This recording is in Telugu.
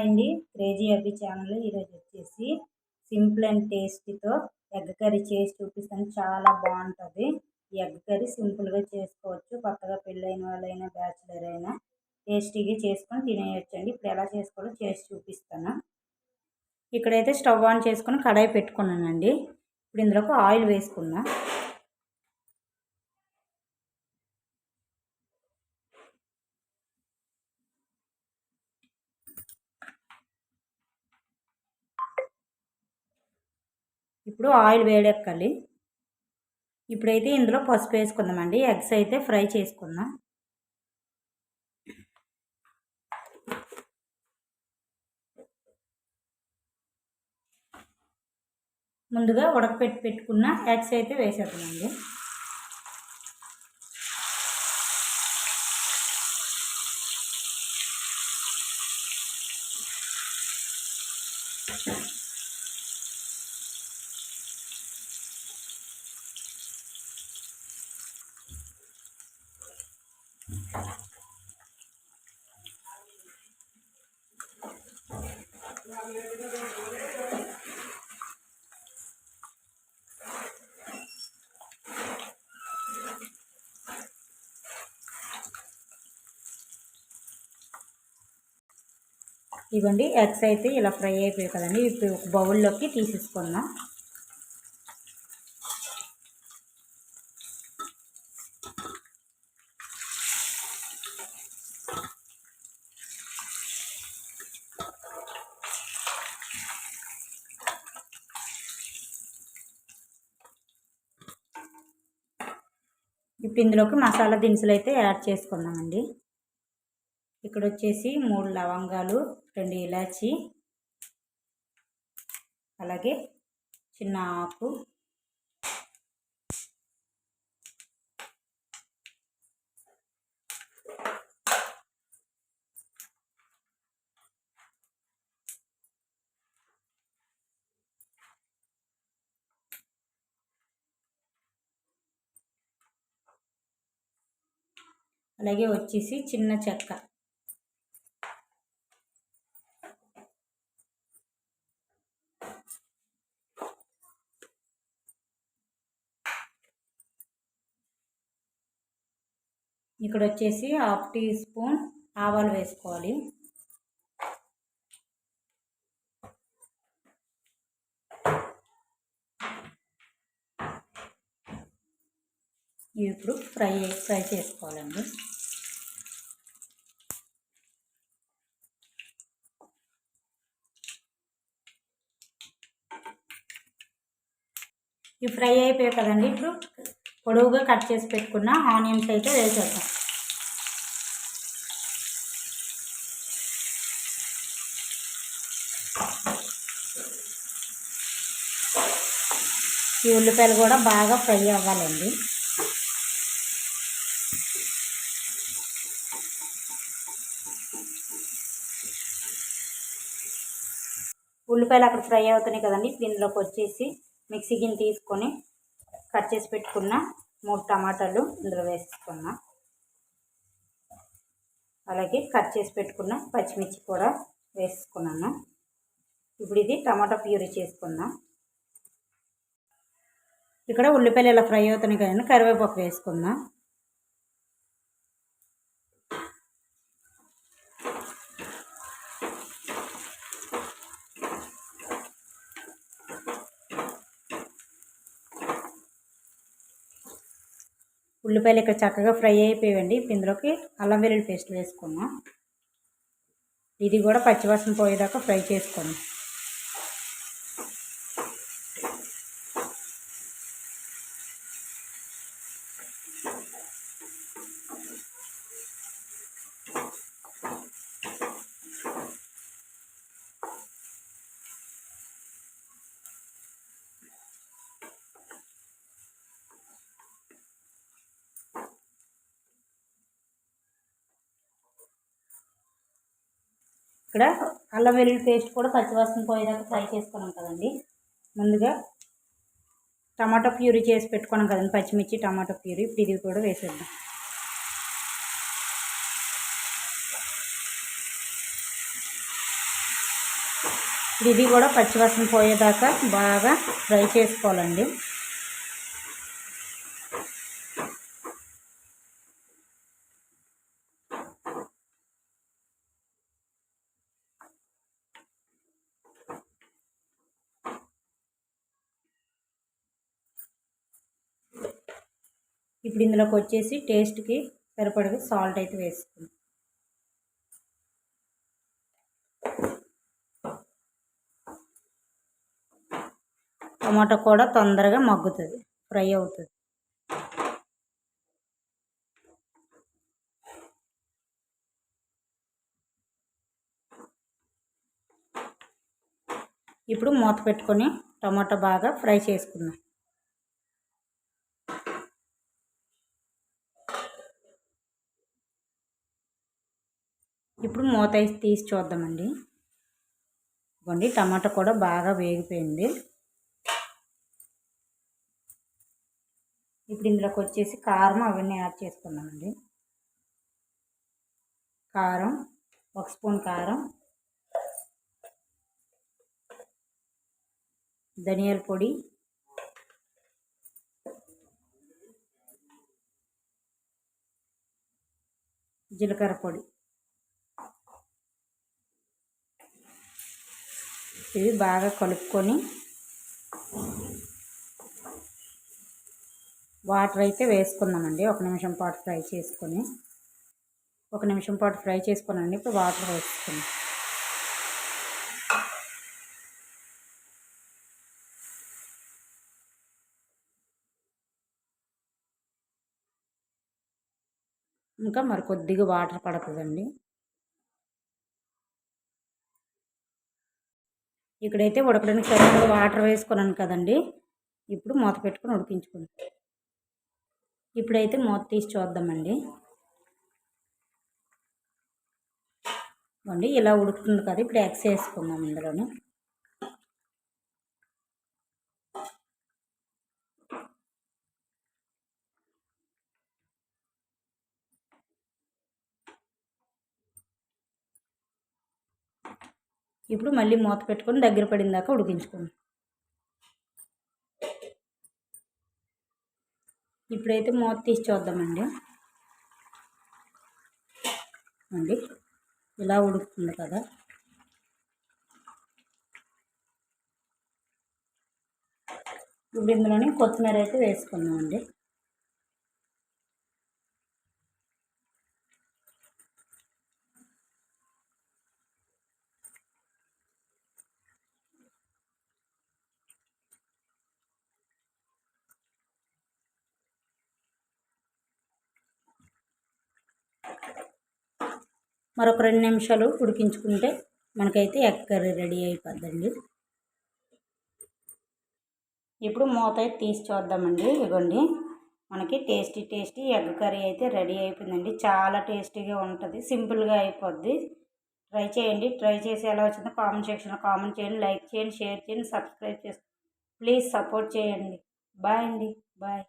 అండి క్రేజీ అబ్బి ఛానల్ ఈరోజు వచ్చేసి సింపుల్ అండ్ టేస్టీతో ఎగ్ కర్రీ చేసి చూపిస్తాను. చాలా బాగుంటుంది. ఈ ఎగ్ కర్రీ సింపుల్గా చేసుకోవచ్చు. కొత్తగా పెళ్ళైన వాళ్ళైనా బ్యాచిలర్ అయినా టేస్టీగా చేసుకొని తినేయచ్చండి. ఇప్పుడు ఎలా చేసుకోవాలో చేసి చూపిస్తాను. ఇక్కడైతే స్టవ్ ఆన్ చేసుకొని కడాయి పెట్టుకున్నానండి. ఇప్పుడు ఇందులోకి ఆయిల్ వేసుకుందాం. ఇప్పుడు ఆయిల్ వేడెక్కాలి. ఇప్పుడైతే ఇందులో పసుపు వేసుకుందామండి. ఎగ్స్ అయితే ఫ్రై చేసుకుందాం. ముందుగా పెట్టుకున్న ఎగ్స్ అయితే వేసేద్దామండి. ఇవ్వండి ఎగ్స్ అయితే ఇలా ఫ్రై అయిపోయాయి కదండి. ఇప్పుడు ఒక బౌల్లోకి తీసేసుకుందాం. ఇప్పుడు ఇందులోకి మసాలా దినుసులు అయితే యాడ్ చేసుకుందామండి. ఇక్కడ వచ్చేసి 3 లవంగాలు, 2 ఇలాచి, అలాగే చిన్న ఆకు, అలాగే వచ్చేసి చిన్న చెక్క, ఇక్కడ వచ్చేసి 1/2 టీ స్పూన్ ఆవాలు వేసుకోవాలి. ఇప్పుడు ఫ్రై చేసుకోవాలండి. ఇవి ఫ్రై అయిపోయాయి కదండి. ఇప్పుడు పొడవుగా కట్ చేసి పెట్టుకున్న ఆనియన్స్ అయితే వేసేద్దాం. ఈ ఉల్లిపాయలు కూడా బాగా ఫ్రై అవ్వాలండి. ఉల్లిపాయలు అక్కడ ఫ్రై అవుతున్నాయి కదండి. ఇప్పుడు ఇందులోకి వచ్చేసి మిక్సీ గిన్నె తీసుకొని కట్ చేసి పెట్టుకున్న 3 టమాటాలు ఇందులో వేసుకున్నా. అలాగే కట్ చేసి పెట్టుకున్న పచ్చిమిర్చి కూడా వేసుకున్నాను. ఇప్పుడు ఇది టమాటా ప్యూరీ చేసుకుందాం. ఇక్కడ ఉల్లిపాయలు ఇలా ఫ్రై అవుతున్నాయి కదండి. కరివేపాకు వేసుకుందాం. ఉల్లిపాయలు ఇక్కడ చక్కగా ఫ్రై అయిపోయాయండి. ఇప్పుడు ఇందులోకి అల్లం వెల్లుల్లి పేస్ట్ వేసుకున్నాం. ఇది కూడా పచ్చివాసన పోయేదాకా ఫ్రై చేసుకోండి. ఇక్కడ అల్లం వెల్లుల్లి పేస్ట్ కూడా పచ్చివాసన పోయేదాకా ఫ్రై చేసుకున్నాం కదండి. ముందుగా టమాటా ప్యూరీ చేసి పెట్టుకున్నాం కదండి, పచ్చిమిర్చి టమాటా ప్యూరీ. ఇప్పుడు ఇది కూడా వేసేద్దాం. ఇది కూడా పచ్చివాసన పోయేదాకా బాగా ఫ్రై చేసుకోవాలండి. ఇప్పుడు ఇందులోకి వచ్చేసి టేస్ట్కి సరిపడగా సాల్ట్ అయితే వేసుకుందాం. టమాటా కూడా తొందరగా మగ్గుతుంది, ఫ్రై అవుతుంది. ఇప్పుడు మూత పెట్టుకొని టమాటా బాగా ఫ్రై చేసుకుందాం. ఇప్పుడు మూత తీసి చూద్దామండి. ఇవ్వండి, టమాటా కూడా బాగా వేగిపోయింది. ఇప్పుడు ఇందులోకి వచ్చేసి కారం అవన్నీ యాడ్ చేసుకున్నామండి. కారం 1 స్పూన్ కారం, ధనియాల పొడి, జీలకర్ర పొడి, ఇవి బాగా కలుపుకొని వాటర్ అయితే వేసుకున్నామండి. 1 నిమిషం పాటు ఫ్రై చేసుకొని 1 నిమిషం పాటు ఫ్రై చేసుకున్నానండి. ఇప్పుడు వాటర్ వేసుకున్నాం. ఇంకా మరి కొద్దిగా వాటర్ పడుతుందండి. ఇక్కడైతే ఉడకడానికి సరిపడా వాటర్ వేసుకున్నాను కదండి. ఇప్పుడు మూత పెట్టుకొని ఉడికించుకుందాం. ఇప్పుడైతే మూత తీసి చూద్దామండి. అండి ఇలా ఉడుకుతుంది కదా, ఇప్పుడు ఎగ్స్ వేసుకుందాం ఇందులోనే. ఇప్పుడు మళ్ళీ మూత పెట్టుకొని దగ్గర పడిన దాకా ఉడికించుకుందాం. ఇప్పుడైతే మూత తీసి చూద్దామండి. అండి ఇలా ఉడుకుతుంది కదా. ఇప్పుడు ఇందులోనే కొత్తిమీర అయితే వేసుకుందామండి. మరొక 2 నిమిషాలు ఉడికించుకుంటే మనకైతే ఎగ్ కర్రీ రెడీ అయిపోద్దండి. ఇప్పుడు మూత అయితే తీసి చూద్దామండి. ఇవ్వండి, మనకి టేస్టీ ఎగ్ కర్రీ అయితే రెడీ అయిపోయిందండి. చాలా టేస్టీగా ఉంటుంది, సింపుల్గా అయిపోద్ది. ట్రై చేయండి. ట్రై చేసి ఎలా వచ్చిందో కామెంట్ సెక్షన్లో కామెంట్ చేయండి. లైక్ చేయండి, షేర్ చేయండి, సబ్స్క్రైబ్ చేయండి. ప్లీజ్ సపోర్ట్ చేయండి. బాయ్ అండి, బాయ్.